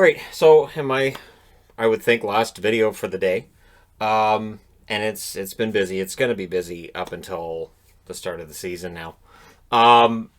Right. So, I would think last video for the day, and it's been busy. It's going to be busy up until the start of the season now. Um,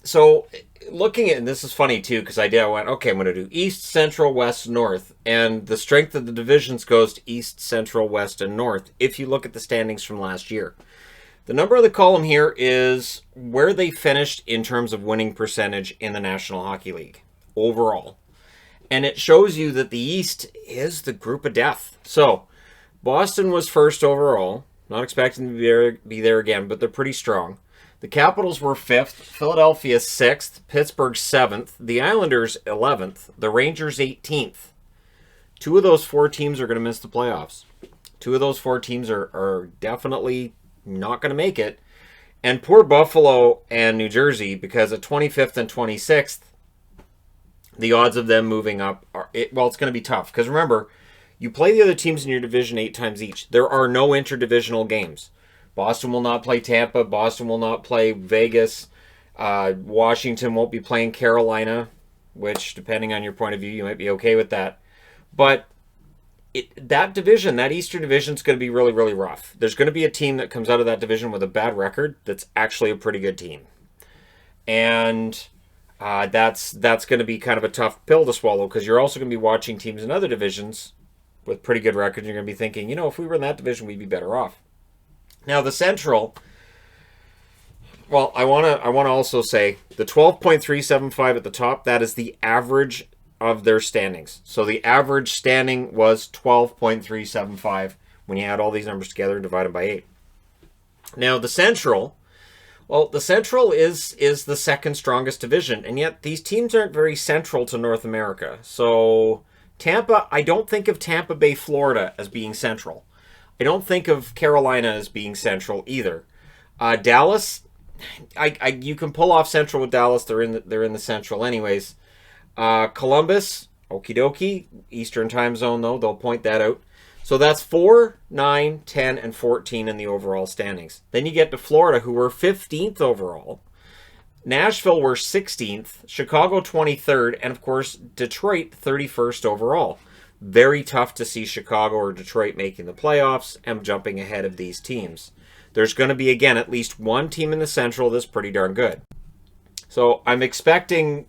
so looking at, and this is funny too, because I went, okay, I'm going to do East, Central, West, North, and the strength of the divisions goes to East, Central, West, and North. If you look at the standings from last year, the number of the column here is where they finished in terms of winning percentage in the National Hockey League overall. And it shows you that the East is the group of death. So, Boston was first overall. Not expecting to be there again, but they're pretty strong. The Capitals were fifth. Philadelphia sixth. Pittsburgh seventh. The Islanders 11th. The Rangers 18th. Two of those four teams are going to miss the playoffs. Two of those four teams are definitely not going to make it. And poor Buffalo and New Jersey, because at 25th and 26th, the odds of them moving up it's going to be tough. Because remember, you play the other teams in your division 8 times each. There are no interdivisional games. Boston will not play Tampa. Boston will not play Vegas. Washington won't be playing Carolina, which, depending on your point of view, you might be okay with that. But that division, that Eastern division, is going to be really, really rough. There's going to be a team that comes out of that division with a bad record that's actually a pretty good team. And that's going to be kind of a tough pill to swallow, because you're also going to be watching teams in other divisions with pretty good records. You're going to be thinking, if we were in that division, we'd be better off. Now, the Central, well, I want to also say the 12.375 at the top, that is the average of their standings. So the average standing was 12.375 when you add all these numbers together and divide them by 8. Now, the Central, well, the Central is the second strongest division, and yet these teams aren't very central to North America. So Tampa, I don't think of Tampa Bay, Florida as being central. I don't think of Carolina as being central either. Dallas, you can pull off central with Dallas. They're in the central anyways. Columbus, okie dokie, Eastern time zone though. They'll point that out. So that's 4, 9, 10, and 14 in the overall standings. Then you get to Florida, who were 15th overall. Nashville were 16th. Chicago 23rd. And, of course, Detroit 31st overall. Very tough to see Chicago or Detroit making the playoffs and jumping ahead of these teams. There's going to be, again, at least one team in the Central that's pretty darn good. So I'm expecting,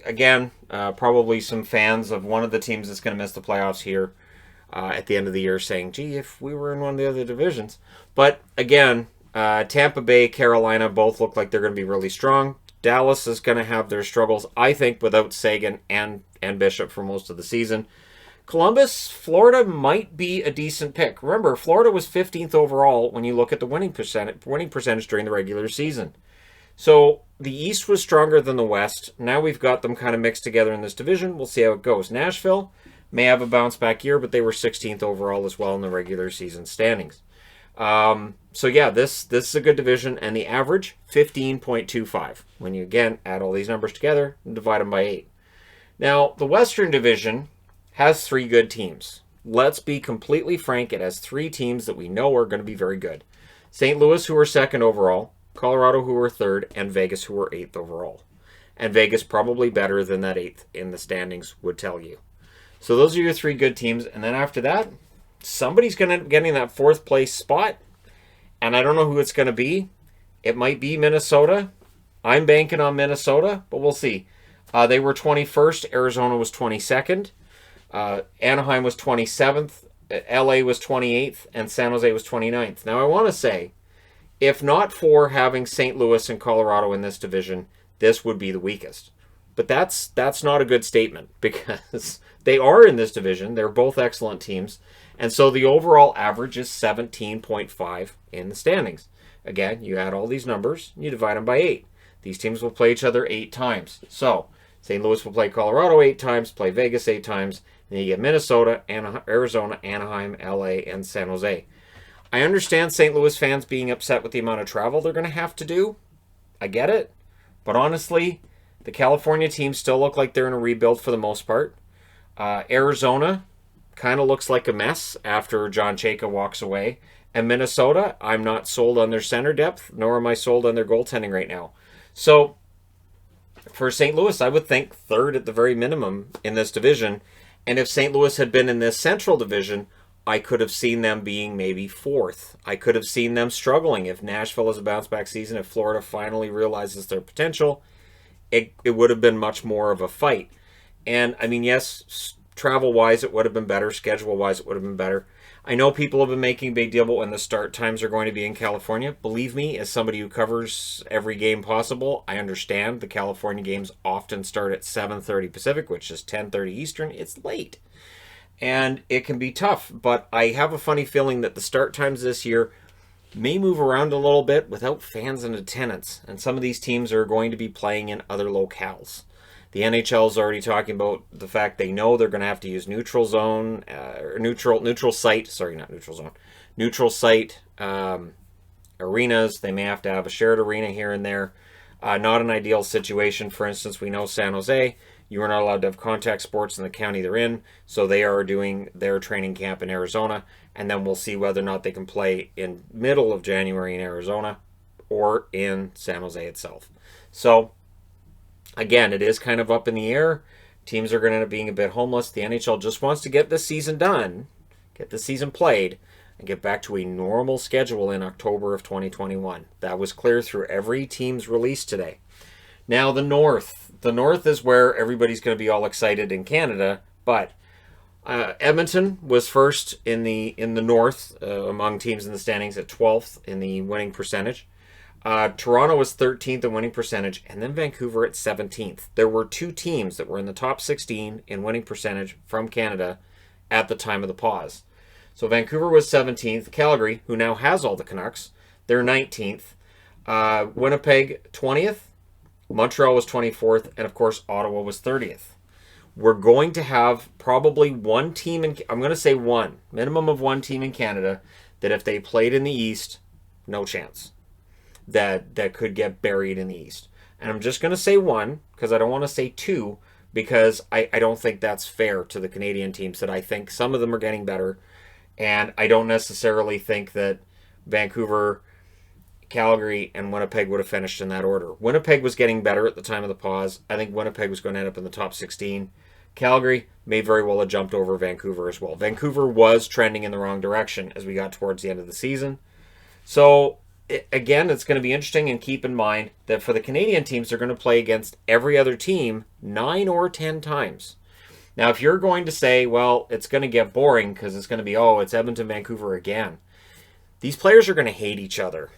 again, probably some fans of one of the teams that's going to miss the playoffs here at the end of the year saying, gee, if we were in one of the other divisions. But again, Tampa Bay, Carolina both look like they're going to be really strong. Dallas is going to have their struggles, I think, without Sagan and Bishop for most of the season. Columbus, Florida might be a decent pick. Remember, Florida was 15th overall when you look at the winning percentage during the regular season. So the East was stronger than the West. Now we've got them kind of mixed together in this division. We'll see how it goes. Nashville may have a bounce back year, but they were 16th overall as well in the regular season standings. So yeah, this is a good division, and the average 15.25 when you again add all these numbers together and divide them by 8. Now the Western Division has 3 good teams. Let's be completely frank, it has 3 teams that we know are going to be very good. St. Louis, who are 2nd overall, Colorado, who were 3rd, and Vegas, who were 8th overall. And Vegas probably better than that 8th in the standings would tell you. So those are your 3 good teams. And then after that, somebody's going to end up getting that 4th place spot. And I don't know who it's going to be. It might be Minnesota. I'm banking on Minnesota, but we'll see. They were 21st. Arizona was 22nd. Anaheim was 27th. LA was 28th. And San Jose was 29th. Now I want to say, if not for having St. Louis and Colorado in this division, this would be the weakest. But that's not a good statement, because they are in this division. They're both excellent teams. And so the overall average is 17.5 in the standings. Again, you add all these numbers, you divide them by 8. These teams will play each other 8 times. So St. Louis will play Colorado 8 times, play Vegas 8 times, and you get Minnesota, Arizona, Anaheim, LA, and San Jose. I understand St. Louis fans being upset with the amount of travel they're going to have to do. I get it. But honestly, the California teams still look like they're in a rebuild for the most part. Arizona kind of looks like a mess after John Chayka walks away. And Minnesota, I'm not sold on their center depth, nor am I sold on their goaltending right now. So For St. Louis, I would think third at the very minimum in this division. And if St. Louis had been in this Central Division, I could have seen them being maybe fourth. I could have seen them struggling if Nashville has a bounce back season, if Florida finally realizes their potential. It would have been much more of a fight. And, I mean, yes, travel-wise, it would have been better. Schedule-wise, it would have been better. I know people have been making a big deal about when the start times are going to be in California. Believe me, as somebody who covers every game possible, I understand the California games often start at 7:30 Pacific, which is 10:30 Eastern. It's late. And it can be tough. But I have a funny feeling that the start times this year may move around a little bit without fans in attendance. And some of these teams are going to be playing in other locales. The NHL is already talking about the fact they know they're going to have to use neutral zone, or neutral site. Sorry, not neutral zone. Neutral site arenas. They may have to have a shared arena here and there. Not an ideal situation. For instance, we know San Jose, you are not allowed to have contact sports in the county they're in, so they are doing their training camp in Arizona, and then we'll see whether or not they can play in middle of January in Arizona or in San Jose itself. So, again, it is kind of up in the air. Teams are going to end up being a bit homeless. The NHL just wants to get this season done, get the season played, and get back to a normal schedule in October of 2021. That was clear through every team's release today. Now, the North. The North is where everybody's going to be all excited in Canada, but Edmonton was first in the North among teams in the standings at 12th in the winning percentage. Toronto was 13th in winning percentage, and then Vancouver at 17th. There were two teams that were in the top 16 in winning percentage from Canada at the time of the pause. So Vancouver was 17th. Calgary, who now has all the Canucks, they're 19th. Winnipeg, 20th. Montreal was 24th. And, of course, Ottawa was 30th. We're going to have probably one team, I'm going to say one, minimum of one team in Canada, that if they played in the East, no chance. That could get buried in the East. And I'm just going to say one, because I don't want to say two, because I don't think that's fair to the Canadian teams, that I think some of them are getting better, and I don't necessarily think that Vancouver, Calgary, and Winnipeg would have finished in that order. Winnipeg was getting better at the time of the pause. I think Winnipeg was going to end up in the top 16. Calgary may very well have jumped over Vancouver as well. Vancouver was trending in the wrong direction as we got towards the end of the season. So, again, it's going to be interesting, and keep in mind that for the Canadian teams, they're going to play against every other team 9 or 10 times. Now, if you're going to say, well, it's going to get boring because it's going to be, it's Edmonton, Vancouver again. These players are going to hate each other.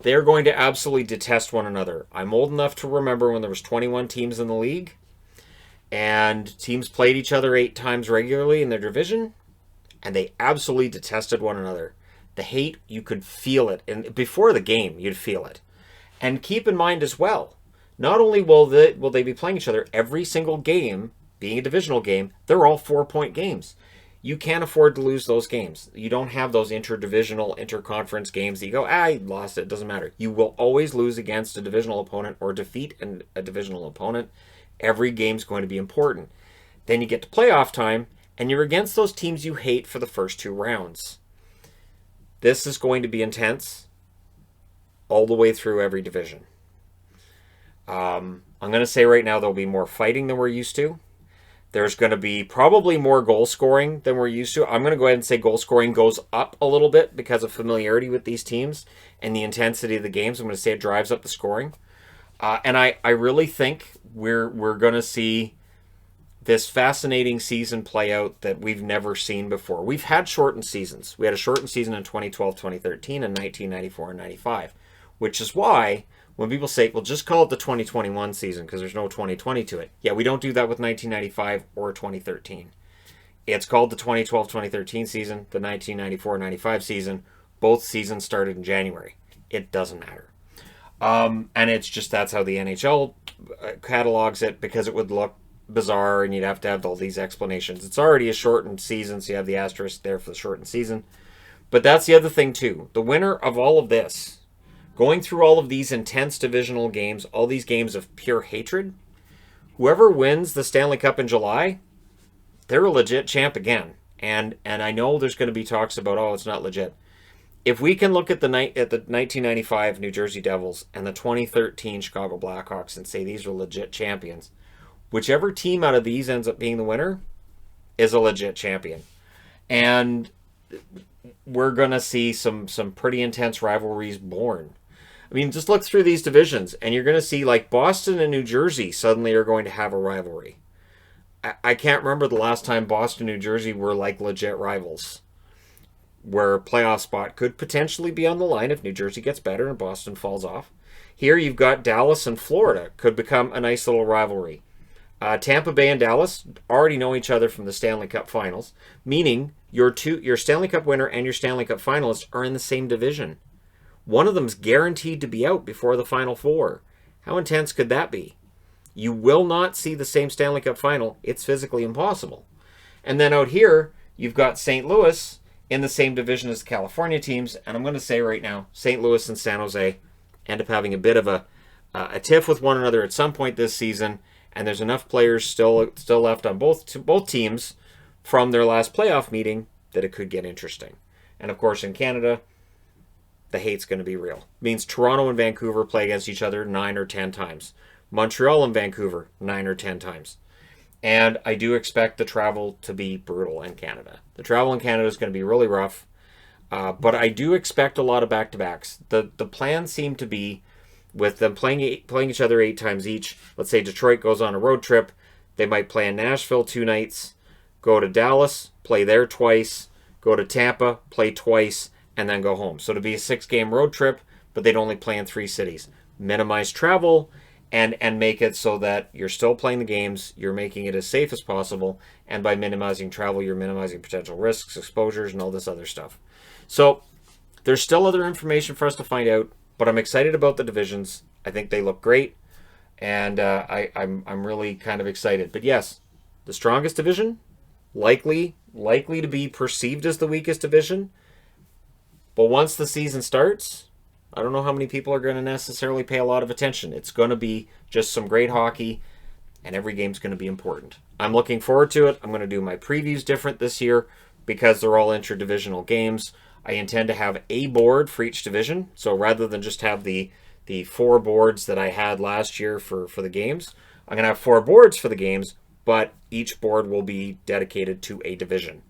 They're going to absolutely detest one another. I'm old enough to remember when there was 21 teams in the league, and teams played each other 8 times regularly in their division, and they absolutely detested one another. The hate, you could feel it. And before the game, you'd feel it. And keep in mind as well, not only will they be playing each other, every single game, being a divisional game, they're all 4-point games. You can't afford to lose those games. You don't have those interdivisional, interconference games that you go, I lost it, doesn't matter. You will always lose against a divisional opponent or defeat a divisional opponent. Every game's going to be important. Then you get to playoff time, and you're against those teams you hate for the first 2 rounds. This is going to be intense all the way through every division. I'm going to say right now there'll be more fighting than we're used to. There's going to be probably more goal scoring than we're used to. I'm going to go ahead and say goal scoring goes up a little bit because of familiarity with these teams and the intensity of the games. I'm going to say it drives up the scoring. And I really think we're going to see this fascinating season play out that we've never seen before. We've had shortened seasons. We had a shortened season in 2012, 2013, and 1994 and 95, which is why when people say, well, just call it the 2021 season because there's no 2020 to it. Yeah, we don't do that with 1995 or 2013. It's called the 2012-2013 season, the 1994-95 season. Both seasons started in January. It doesn't matter. And it's just that's how the NHL catalogs it because it would look bizarre and you'd have to have all these explanations. It's already a shortened season, so you have the asterisk there for the shortened season. But that's the other thing, too. The winner of all of this, going through all of these intense divisional games, all these games of pure hatred, whoever wins the Stanley Cup in July, they're a legit champ again. And I know there's going to be talks about, it's not legit. if we can look at the 1995 New Jersey Devils and the 2013 Chicago Blackhawks and say these are legit champions, whichever team out of these ends up being the winner is a legit champion. And we're going to see some pretty intense rivalries born. I mean, just look through these divisions, and you're going to see, like, Boston and New Jersey suddenly are going to have a rivalry. I can't remember the last time Boston and New Jersey were, like, legit rivals, where a playoff spot could potentially be on the line if New Jersey gets better and Boston falls off. Here you've got Dallas and Florida could become a nice little rivalry. Tampa Bay and Dallas already know each other from the Stanley Cup Finals, meaning your Stanley Cup winner and your Stanley Cup finalist are in the same division. One of them's guaranteed to be out before the Final Four. How intense could that be? You will not see the same Stanley Cup final. It's physically impossible. And then out here, you've got St. Louis in the same division as the California teams, and I'm going to say right now, St. Louis and San Jose end up having a bit of a tiff with one another at some point this season, and there's enough players still left on both teams from their last playoff meeting that it could get interesting. And of course, in Canada, the hate's going to be real. It means Toronto and Vancouver play against each other 9 or 10 times. Montreal and Vancouver 9 or 10 times. And I do expect the travel to be brutal in Canada. The travel in Canada is going to be really rough. But I do expect a lot of back-to-backs. The plan seemed to be, with them playing each other 8 times each, let's say Detroit goes on a road trip, they might play in Nashville 2 nights, go to Dallas, play there twice, go to Tampa, play twice, and then go home. So to be a 6-game road trip, but they'd only play in 3 cities. Minimize travel and make it so that you're still playing the games, you're making it as safe as possible, and by minimizing travel, you're minimizing potential risks, exposures, and all this other stuff. So there's still other information for us to find out, but I'm excited about the divisions. I think they look great, and I'm really kind of excited. But yes, the strongest division, likely to be perceived as the weakest division. But once the season starts, I don't know how many people are going to necessarily pay a lot of attention. It's going to be just some great hockey, and every game's going to be important. I'm looking forward to it. I'm going to do my previews different this year because they're all interdivisional games. I intend to have a board for each division. So rather than just have the 4 boards that I had last year for the games, I'm going to have 4 boards for the games, but each board will be dedicated to a division.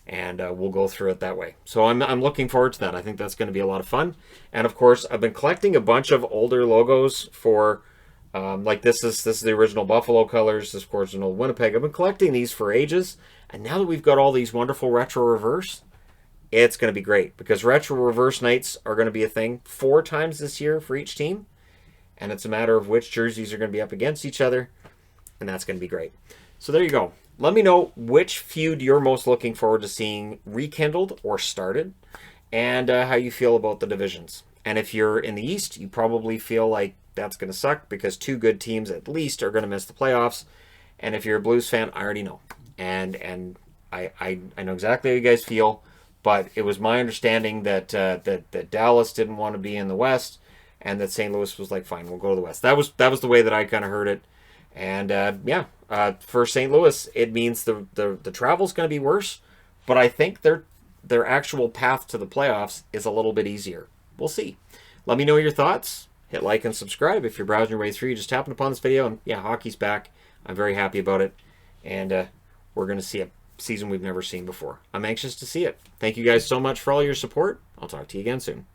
And we'll go through it that way. So I'm looking forward to that. I think that's going to be a lot of fun. And of course, I've been collecting a bunch of older logos for, like this is the original Buffalo colors. This, of course, is an old Winnipeg. I've been collecting these for ages. And now that we've got all these wonderful retro reverse, it's going to be great. Because retro reverse nights are going to be a thing 4 times this year for each team. And it's a matter of which jerseys are going to be up against each other. And that's going to be great. So there you go. Let me know which feud you're most looking forward to seeing rekindled or started, and how you feel about the divisions. And if you're in the East, you probably feel like that's going to suck because 2 good teams at least are going to miss the playoffs. And if you're a Blues fan, I already know. And I know exactly how you guys feel, but it was my understanding that that Dallas didn't want to be in the West, and that St. Louis was like, fine, we'll go to the West. That was the way that I kind of heard it. And for St. Louis, it means the travel's going to be worse, but I think their actual path to the playoffs is a little bit easier. We'll see. Let me know your thoughts. Hit like and subscribe. If you're browsing your way through, you just happened upon this video, and yeah, hockey's back. I'm very happy about it, and we're going to see a season we've never seen before. I'm anxious to see it. Thank you guys so much for all your support. I'll talk to you again soon.